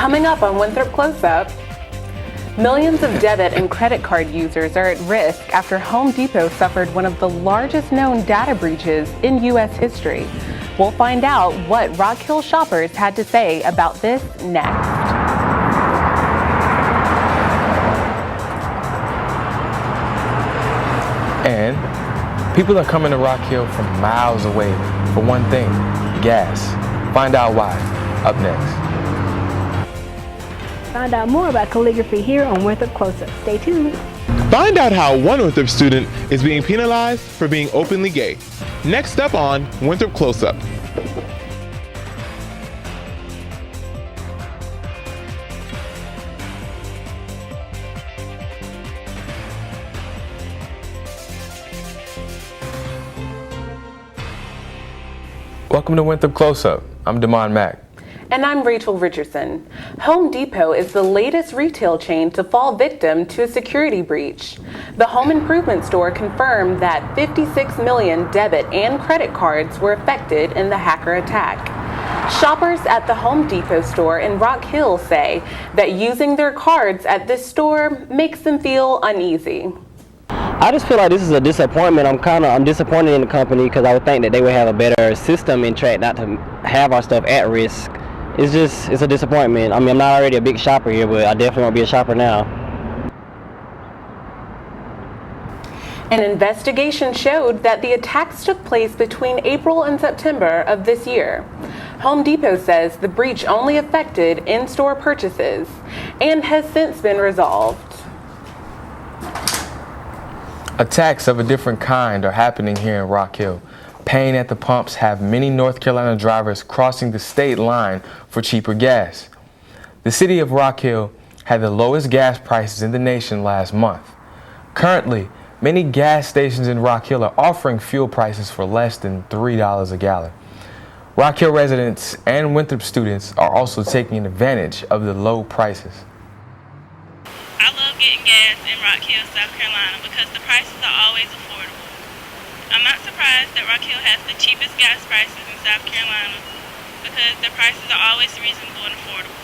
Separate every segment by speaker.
Speaker 1: Coming up on Winthrop Close-Up, millions of debit and credit card users are at risk after Home Depot suffered one of the largest known data breaches in U.S. history. We'll find out what Rock Hill shoppers had to say about this next.
Speaker 2: And people are coming to Rock Hill from miles away for one thing, gas. Find out why, up next.
Speaker 3: Find out more about calligraphy here on Winthrop Close-Up. Stay tuned.
Speaker 4: Find out how one Winthrop student is being penalized for being openly gay. Next up on Winthrop Close-Up.
Speaker 2: Welcome to Winthrop Close-Up. I'm Damon Mack.
Speaker 1: And I'm Rachel Richardson. Home Depot is the latest retail chain to fall victim to a security breach. The home improvement store confirmed that 56 million debit and credit cards were affected in the hacker attack. Shoppers at the Home Depot store in Rock Hill say that using their cards at this store makes them feel uneasy.
Speaker 5: I just feel like this is a disappointment. I'm disappointed in the company because I would think that they would have a better system in track not to have our stuff at risk. It's a disappointment. I mean, I'm not already a big shopper here, but I definitely won't be a shopper now.
Speaker 1: An investigation showed that the attacks took place between April and September of this year. Home Depot says the breach only affected in-store purchases and has since been resolved.
Speaker 2: Attacks of a different kind are happening here in Rock Hill. Pain at the pumps have many North Carolina drivers crossing the state line for cheaper gas. The city of Rock Hill had the lowest gas prices in the nation last month. Currently, many gas stations in Rock Hill are offering fuel prices for less than $3 a gallon. Rock Hill residents and Winthrop students are also taking advantage of the low prices.
Speaker 6: I love getting gas in Rock Hill, South Carolina because the prices are always affordable. I'm not surprised that Rock Hill has the cheapest gas prices in South Carolina because the prices are always reasonable and affordable.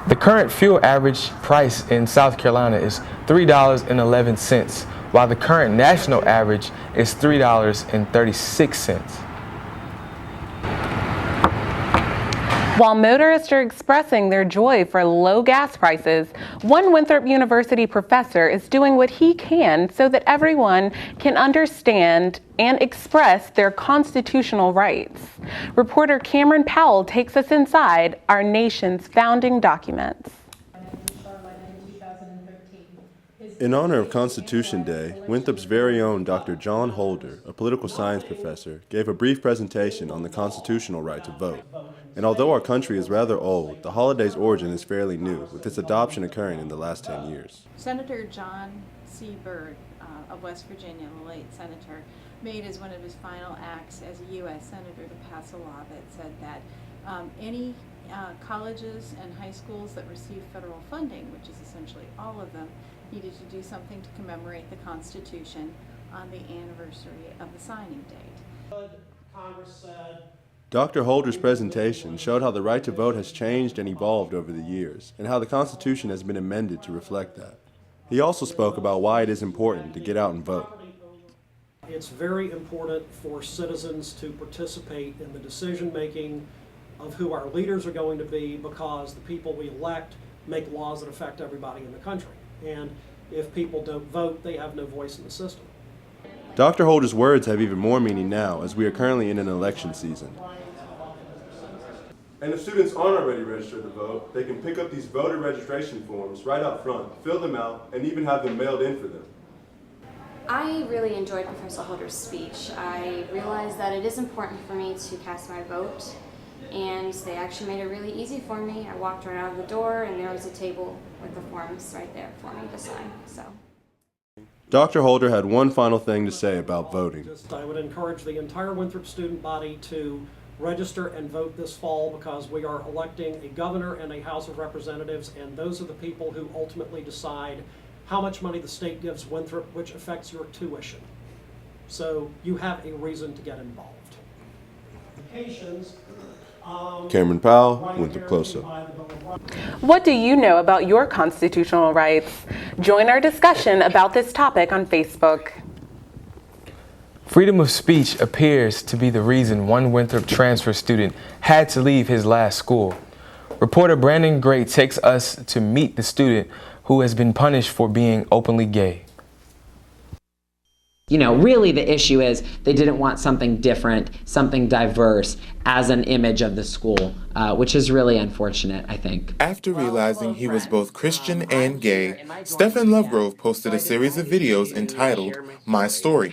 Speaker 2: The current fuel average price in South Carolina is $3.11, while the current national average is $3.36.
Speaker 1: While motorists are expressing their joy for low gas prices, one Winthrop University professor is doing what he can so that everyone can understand and express their constitutional rights. Reporter Cameron Powell takes us inside our nation's founding documents.
Speaker 7: In honor of Constitution Day, Winthrop's very own Dr. John Holder, a political science professor, gave a brief presentation on the constitutional right to vote. And although our country is rather old, the holiday's origin is fairly new, with its adoption occurring in the last 10 years.
Speaker 8: Senator John C. Byrd of West Virginia, the late senator, made as one of his final acts as a U.S. senator to pass a law that said that any colleges and high schools that receive federal funding, which is essentially all of them, needed to do something to commemorate the Constitution on the anniversary of the signing date.
Speaker 7: Dr. Holder's presentation showed how the right to vote has changed and evolved over the years, and how the Constitution has been amended to reflect that. He also spoke about why it is important to get out and vote.
Speaker 9: It's very important for citizens to participate in the decision-making of who our leaders are going to be, because the people we elect make laws that affect everybody in the country. And if people don't vote, they have no voice in the system.
Speaker 7: Dr. Holder's words have even more meaning now, as we are currently in an election season. And if students aren't already registered to vote, they can pick up these voter registration forms right up front, fill them out, and even have them mailed in for them.
Speaker 10: I really enjoyed Professor Holder's speech. I realized that it is important for me to cast my vote, and they actually made it really easy for me. I walked right out of the door and there was a table with the forms right there for me to sign.
Speaker 7: Dr. Holder had one final thing to say about voting.
Speaker 9: I would encourage the entire Winthrop student body to register and vote this fall, because we are electing a governor and a House of Representatives, and those are the people who ultimately decide how much money the state gives Winthrop, which affects your tuition. So you have a reason to get involved. applications.
Speaker 7: Cameron Powell, Winthrop Close-Up.
Speaker 1: What do you know about your constitutional rights? Join our discussion about this topic on Facebook.
Speaker 2: Freedom of speech appears to be the reason one Winthrop transfer student had to leave his last school. Reporter Brandon Gray takes us to meet the student who has been punished for being openly gay.
Speaker 11: You know, really the issue is they didn't want something different, something diverse as an image of the school, which is really unfortunate, I think.
Speaker 4: After realizing he was both Christian and gay, Stephen Lovegrove posted a series of videos entitled My Story.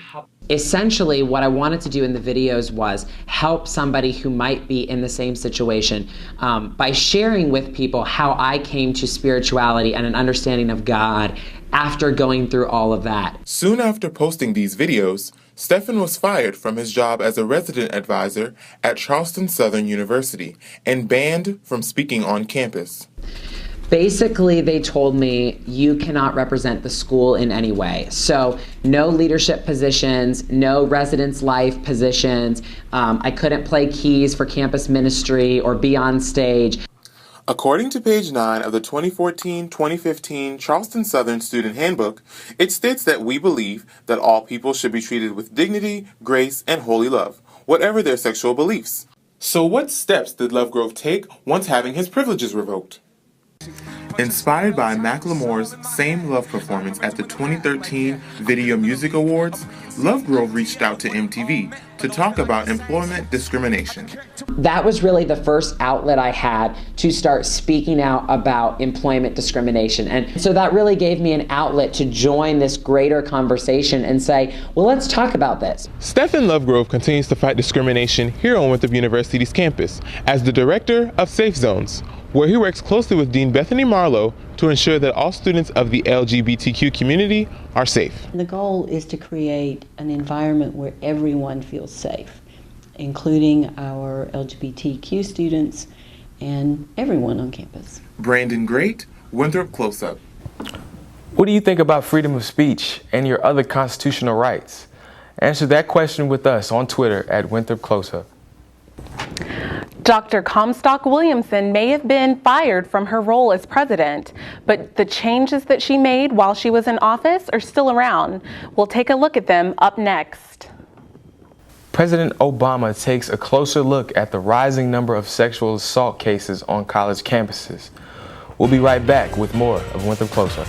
Speaker 11: Essentially, what I wanted to do in the videos was help somebody who might be in the same situation by sharing with people how I came to spirituality and an understanding of God after going through all of that.
Speaker 4: Soon after posting these videos, Stephen was fired from his job as a resident advisor at Charleston Southern University and banned from speaking on campus.
Speaker 11: Basically, they told me, you cannot represent the school in any way. So no leadership positions, no residence life positions. I couldn't play keys for campus ministry or be on stage.
Speaker 4: According to page 9 of the 2014-2015 Charleston Southern Student Handbook, it states that we believe that all people should be treated with dignity, grace, and holy love, whatever their sexual beliefs. So what steps did Lovegrove take once having his privileges revoked? Inspired by Macklemore's Same Love performance at the 2013 Video Music Awards, Lovegrove reached out to MTV to talk about employment discrimination.
Speaker 11: That was really the first outlet I had to start speaking out about employment discrimination. And so that really gave me an outlet to join this greater conversation and say, well, let's talk about this.
Speaker 4: Stephen Lovegrove continues to fight discrimination here on Winthrop University's campus as the director of Safe Zones, where he works closely with Dean Bethany Marlowe to ensure that all students of the LGBTQ community are safe.
Speaker 12: The goal is to create an environment where everyone feels safe, including our LGBTQ students and everyone on campus.
Speaker 4: Brandon Great, Winthrop Close-Up.
Speaker 2: What do you think about freedom of speech and your other constitutional rights? Answer that question with us on Twitter at Winthrop Close-Up.
Speaker 1: Dr. Comstock Williamson may have been fired from her role as president, but the changes that she made while she was in office are still around. We'll take a look at them up next.
Speaker 2: President Obama takes a closer look at the rising number of sexual assault cases on college campuses. We'll be right back with more of Winthrop Close-Up.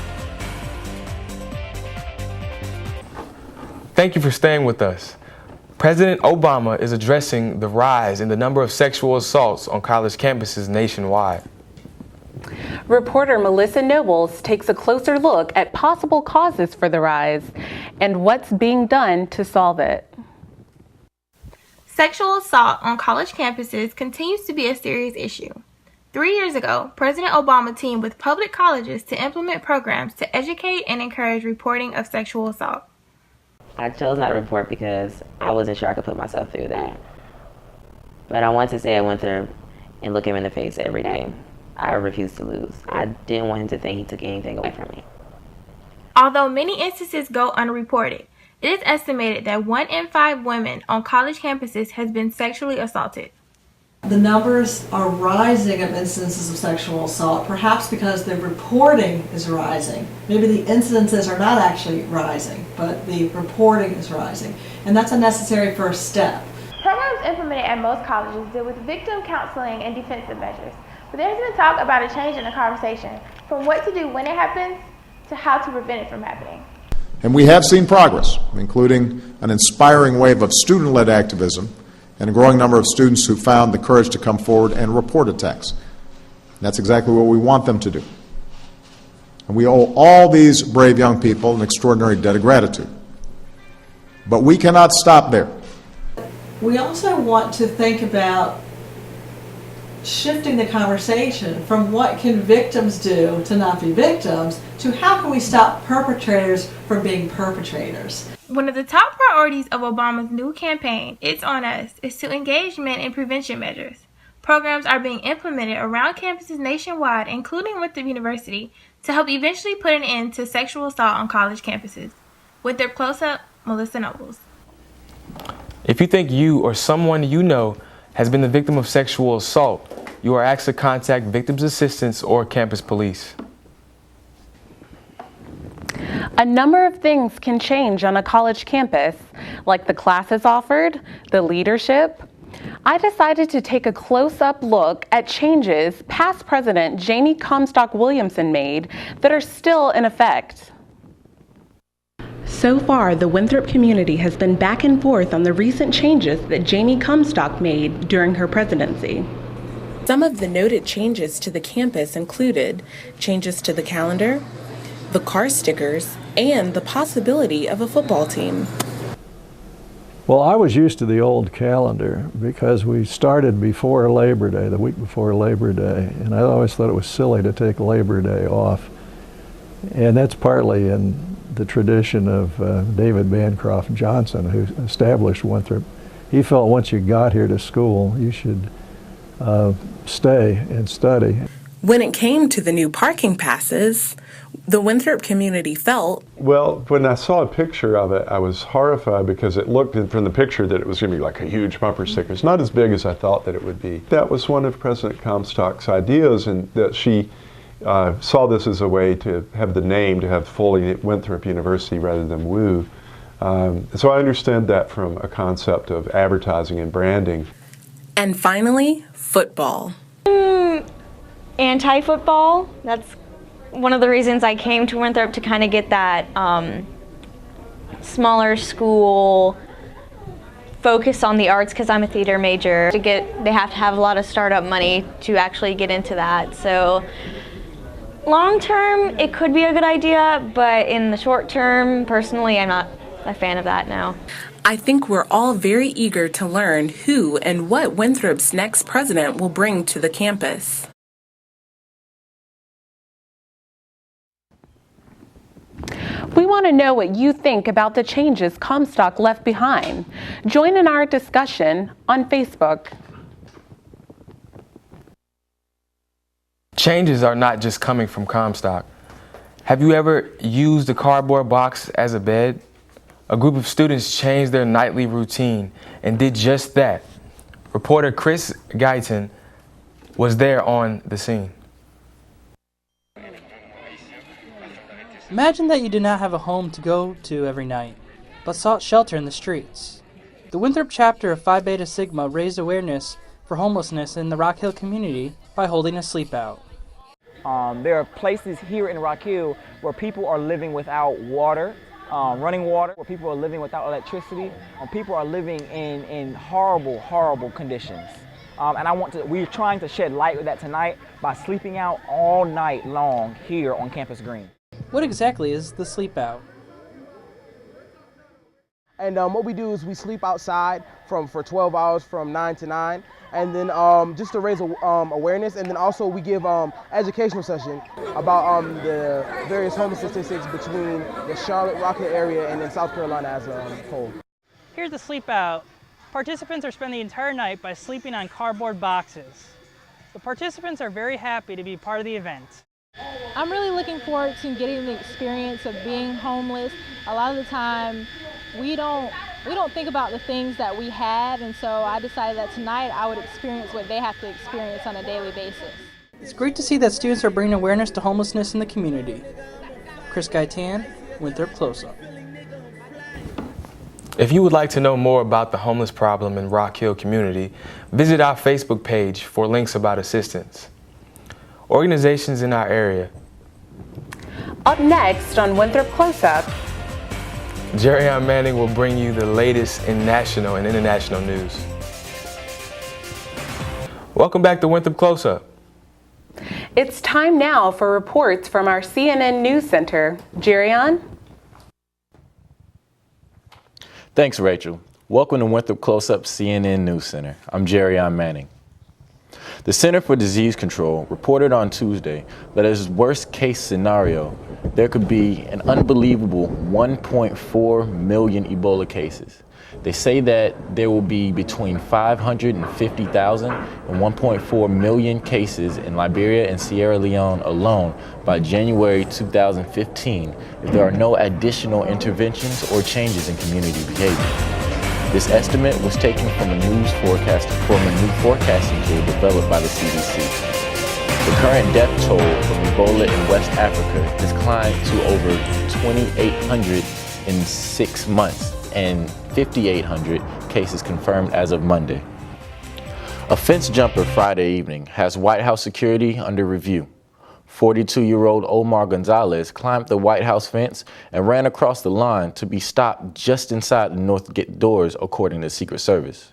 Speaker 2: Thank you for staying with us. President Obama is addressing the rise in the number of sexual assaults on college campuses nationwide.
Speaker 1: Reporter Melissa Nobles takes a closer look at possible causes for the rise and what's being done to solve it.
Speaker 13: Sexual assault on college campuses continues to be a serious issue. 3 years ago, President Obama teamed with public colleges to implement programs to educate and encourage reporting of sexual assault.
Speaker 14: I chose not to report because I wasn't sure I could put myself through that. But I wanted to stay at Winthrop and look him in the face every day. I refused to lose. I didn't want him to think he took anything away from me.
Speaker 13: Although many instances go unreported, it is estimated that 1 in 5 women on college campuses has been sexually assaulted.
Speaker 15: The numbers are rising of instances of sexual assault, perhaps because the reporting is rising. Maybe the incidences are not actually rising, but the reporting is rising. And that's a necessary first step.
Speaker 13: Programs implemented at most colleges deal with victim counseling and defensive measures. But there's been talk about a change in the conversation from what to do when it happens to how to prevent it from happening.
Speaker 16: And we have seen progress, including an inspiring wave of student-led activism and a growing number of students who found the courage to come forward and report attacks. And that's exactly what we want them to do. And we owe all these brave young people an extraordinary debt of gratitude. But we cannot stop there.
Speaker 15: We also want to think about shifting the conversation from what can victims do to not be victims to how can we stop perpetrators from being perpetrators.
Speaker 13: One of the top priorities of Obama's new campaign, It's On Us, is to engage men in prevention measures. Programs are being implemented around campuses nationwide, including Winthrop University, to help eventually put an end to sexual assault on college campuses. With their close-up, Melissa Nobles.
Speaker 2: If you think you or someone you know has been the victim of sexual assault, you are asked to contact Victims Assistance or Campus Police.
Speaker 1: A number of things can change on a college campus, like the classes offered, the leadership. I decided to take a close-up look at changes past President Jamie Comstock Williamson made that are still in effect. So far, the Winthrop community has been back and forth on the recent changes that Jamie Comstock made during her presidency. Some of the noted changes to the campus included changes to the calendar, the car stickers, and the possibility of a football team.
Speaker 17: Well, I was used to the old calendar because we started before Labor Day, the week before Labor Day, and I always thought it was silly to take Labor Day off. And that's partly in the tradition of David Bancroft Johnson, who established Winthrop. He felt once you got here to school, you should stay and study.
Speaker 1: When it came to the new parking passes, the Winthrop community felt,
Speaker 18: well, when I saw a picture of it, I was horrified because it looked from the picture that it was going to be like a huge bumper sticker. It's not as big as I thought that it would be. That was one of President Comstock's ideas, and that she saw this as a way to have the name, to have fully Winthrop University rather than WU. So I understand that from a concept of advertising and branding.
Speaker 1: And finally, football.
Speaker 19: Anti-football. That's one of the reasons I came to Winthrop, to kind of get that smaller school focus on the arts, because I'm a theater major. They have to have a lot of startup money to actually get into that. So long term, it could be a good idea, but in the short term, personally, I'm not a fan of that now.
Speaker 1: I think we're all very eager to learn who and what Winthrop's next president will bring to the campus. We want to know what you think about the changes Comstock left behind. Join in our discussion on Facebook.
Speaker 2: Changes are not just coming from Comstock. Have you ever used a cardboard box as a bed? A group of students changed their nightly routine and did just that. Reporter Chris Guyton was there on the scene.
Speaker 20: Imagine that you did not have a home to go to every night, but sought shelter in the streets. The Winthrop chapter of Phi Beta Sigma raised awareness for homelessness in the Rock Hill community by holding a sleep out.
Speaker 21: There are places here in Rock Hill where people are living without water, running water, where people are living without electricity, and people are living in horrible, horrible conditions. And we're trying to shed light with that tonight by sleeping out all night long here on Campus Green.
Speaker 20: What exactly is the sleep out?
Speaker 22: And what we do is we sleep outside for 12 hours from 9 to 9, and then just to raise awareness, and then also we give educational session about the various homeless statistics between the Charlotte, Rock Hill area and in South Carolina as a whole.
Speaker 20: Here's the sleep out. Participants are spending the entire night by sleeping on cardboard boxes. The participants are very happy to be part of the event.
Speaker 23: I'm really looking forward to getting the experience of being homeless. A lot of the time, we don't think about the things that we have, and so I decided that tonight I would experience what they have to experience on a daily basis.
Speaker 20: It's great to see that students are bringing awareness to homelessness in the community. Chris Guyton, Winthrop Close-Up.
Speaker 2: If you would like to know more about the homeless problem in Rock Hill community, visit our Facebook page for links about assistance. Organizations in our area.
Speaker 1: Up next on Winthrop Close-Up,
Speaker 2: Jerryon Manning will bring you the latest in national and international news. Welcome back to Winthrop Close-Up.
Speaker 1: It's time now for reports from our CNN News Center. Jerryon?
Speaker 24: Thanks, Rachel. Welcome to Winthrop Close-Up CNN News Center. I'm Jerryon Manning. The Center for Disease Control reported on Tuesday that as worst case scenario, there could be an unbelievable 1.4 million Ebola cases. They say that there will be between 550,000 and 1.4 million cases in Liberia and Sierra Leone alone by January 2015 if there are no additional interventions or changes in community behavior. This estimate was taken from a new forecasting tool developed by the CDC. The current death toll from Ebola in West Africa has climbed to over 2,800 in 6 months and 5,800 cases confirmed as of Monday. A fence jumper Friday evening has White House security under review. 42-year-old Omar Gonzalez climbed the White House fence and ran across the line to be stopped just inside the north gate doors, according to the Secret Service.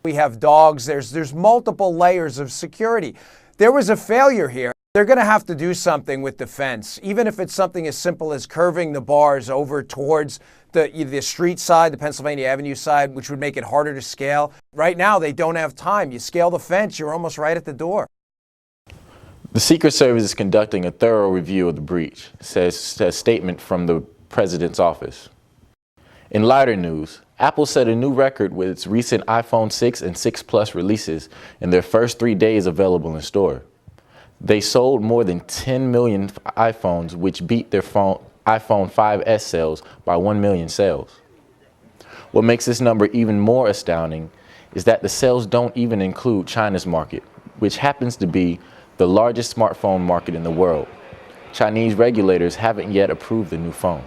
Speaker 3: We have dogs. There's multiple layers of security. There was a failure here. They're going to have to do something with the fence, even if it's something as simple as curving the bars over towards the street side, the Pennsylvania Avenue side, which would make it harder to scale. Right now, they don't have time. You scale the fence, you're almost right at the door.
Speaker 24: The Secret Service is conducting a thorough review of the breach, says a statement from the president's office. In lighter news, Apple set a new record with its recent iPhone 6 and 6 Plus releases in their first 3 days available in store. They sold more than 10 million iPhones, which beat their iPhone 5S sales by 1 million sales. What makes this number even more astounding is that the sales don't even include China's market, which happens to be the largest smartphone market in the world. Chinese regulators haven't yet approved the new phones.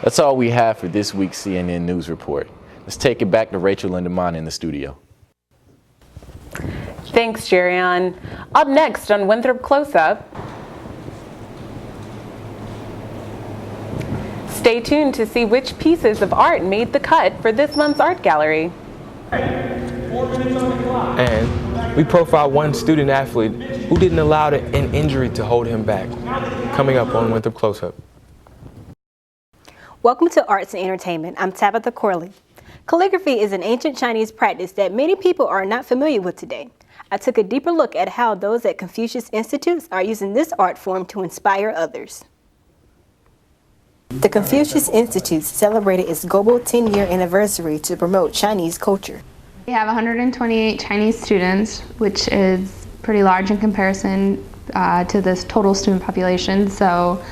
Speaker 24: That's all we have for this week's CNN News Report. Let's take it back to Rachel and Damon in the studio.
Speaker 1: Thanks, Jerian. Up next on Winthrop Close-Up, stay tuned to see which pieces of art made the cut for this month's art gallery.
Speaker 2: And we profile one student athlete who didn't allow an injury to hold him back. Coming up on Winthrop Close-Up.
Speaker 5: Welcome to Arts and Entertainment. I'm Tabitha Corley. Calligraphy is an ancient Chinese practice that many people are not familiar with today. I took a deeper look at how those at Confucius Institutes are using this art form to inspire others. The Confucius Institutes celebrated its global 10-year anniversary to promote Chinese culture.
Speaker 6: We have 128 Chinese students, which is pretty large in comparison to this total student population. So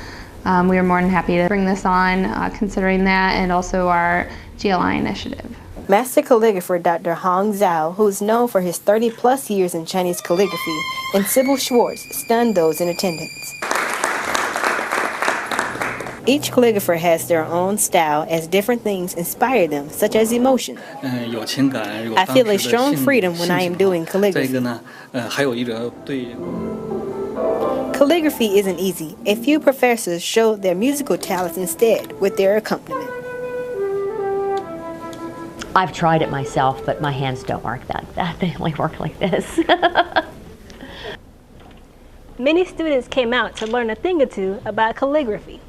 Speaker 6: we are more than happy to bring this on, considering that, and also our GLI initiative.
Speaker 5: Master calligrapher Dr. Hong Zhao, who is known for his 30-plus years in Chinese calligraphy, and Sybil Schwartz stunned those in attendance. Each calligrapher has their own style as different things inspire them, such as emotion. I feel a strong freedom when I am doing calligraphy. Calligraphy isn't easy. A few professors showed their musical talents instead with their accompaniment.
Speaker 8: I've tried it myself, but my hands don't work that. They only work like this.
Speaker 5: Many students came out to learn a thing or two about calligraphy.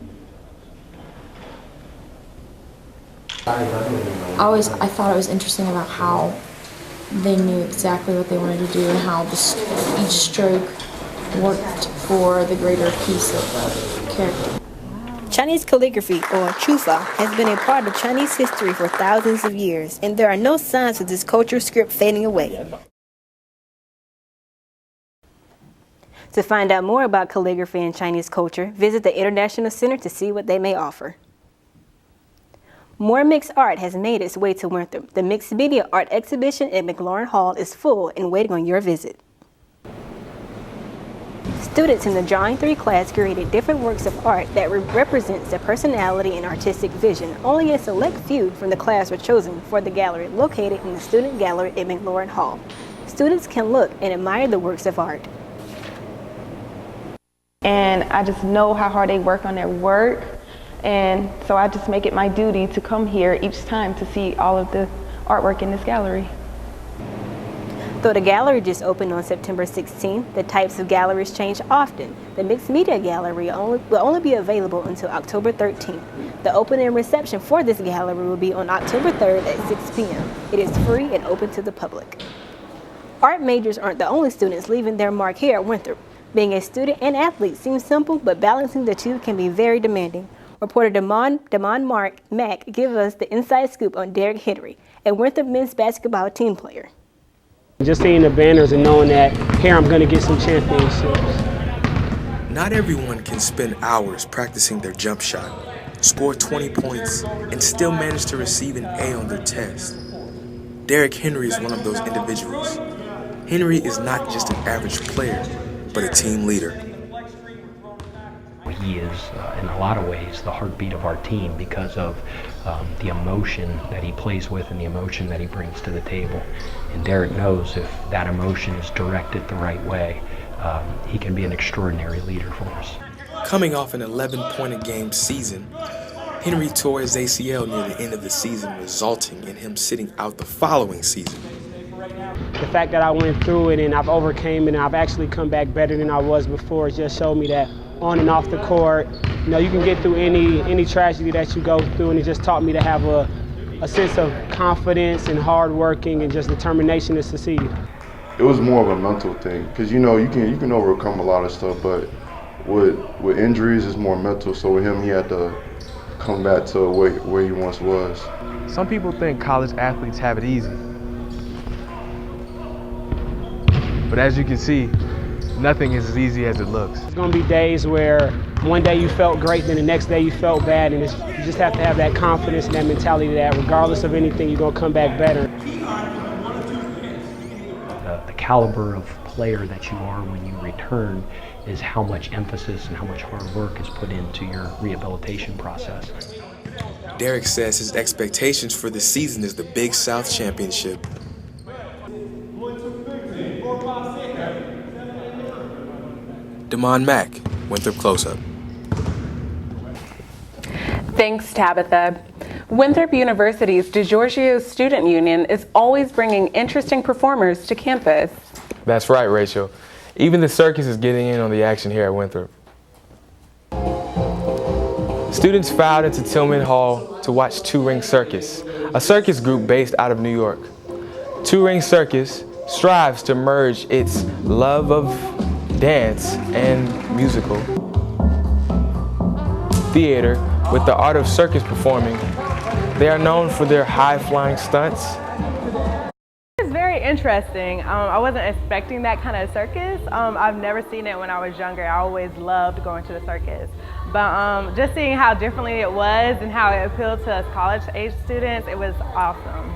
Speaker 25: I thought it was interesting about how they knew exactly what they wanted to do and how each stroke worked for the greater piece of the character.
Speaker 5: Chinese calligraphy, or chufa, has been a part of Chinese history for thousands of years, and there are no signs of this cultural script fading away. To find out more about calligraphy and Chinese culture, visit the International Center to see what they may offer. More mixed art has made its way to Winthrop. The Mixed Media Art Exhibition at McLaurin Hall is full and waiting on your visit. Students in the Drawing 3 class created different works of art that represents their personality and artistic vision. Only a select few from the class were chosen for the gallery located in the Student Gallery at McLaurin Hall. Students can look and admire the works of art.
Speaker 26: And I just know how hard they work on their work. And so I just make it my duty to come here each time to see all of the artwork in this gallery.
Speaker 5: Though the gallery just opened on September 16th, the types of galleries change often. The Mixed Media Gallery will only be available until October 13th. The opening reception for this gallery will be on October 3rd at 6 p.m. It is free and open to the public. Art majors aren't the only students leaving their mark here at Winthrop. Being a student and athlete seems simple, but balancing the two can be very demanding. Reporter Damon Mack gives us the inside scoop on Derek Henry, a Winthrop men's basketball team player.
Speaker 27: Just seeing the banners and knowing that here I'm going to get some championships.
Speaker 28: Not everyone can spend hours practicing their jump shot.
Speaker 2: score 20 points, and still manage to receive an A on their test. Derrick Henry is one of those individuals. Henry is not just an average player, but a team leader.
Speaker 4: He is, in a lot of ways, the heartbeat of our team because of the emotion that he plays with and the emotion that he brings to the table. And Derrick knows if that emotion is directed the right way, he can be an extraordinary leader for us.
Speaker 2: Coming off an 11-point-a-game season, Henry tore his ACL near the end of the season, resulting in him sitting out the following season.
Speaker 27: The fact that I went through it and I've overcame it and I've actually come back better than I was before just showed me that on and off the court, you know, you can get through any tragedy that you go through, and it just taught me to have a sense of confidence and hard working and just determination to succeed.
Speaker 7: It was more of a mental thing because you know you can overcome a lot of stuff, but with injuries it's more mental. So with him, he had to come back to where he once was.
Speaker 2: Some people think college athletes have it easy, but as you can see, nothing is as easy as it looks.
Speaker 27: There's going to be days where one day you felt great, then the next day you felt bad, and you just have to have that confidence and that mentality that regardless of anything, you're going to come back better.
Speaker 4: The caliber of player that you are when you return is how much emphasis and how much hard work is put into your rehabilitation process.
Speaker 2: Derrick says his expectations for the season is the Big South Championship. Damon Mack, Winthrop Close-Up.
Speaker 1: Thanks, Tabitha. Winthrop University's DiGiorgio Student Union is always bringing interesting performers to campus.
Speaker 2: That's right, Rachel. Even the circus is getting in on the action here at Winthrop. Students filed into Tillman Hall to watch Two Ring Circus, a circus group based out of New York. Two Ring Circus strives to merge its love of dance and musical theater with the art of circus performing. They are known for their high-flying stunts.
Speaker 9: It's very interesting. I wasn't expecting that kind of circus. I've never seen it when I was younger. I always loved going to the circus. But just seeing how differently it was and how it appealed to us college-age students, it was awesome.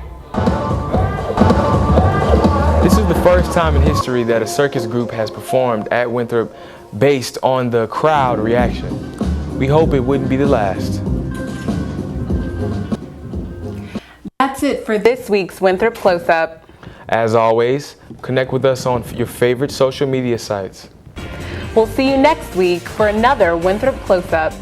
Speaker 2: This is the first time in history that a circus group has performed at Winthrop based on the crowd reaction. We hope it wouldn't be the last.
Speaker 1: That's it for this week's Winthrop Close-Up.
Speaker 2: As always, connect with us on your favorite social media sites.
Speaker 1: We'll see you next week for another Winthrop Close-Up.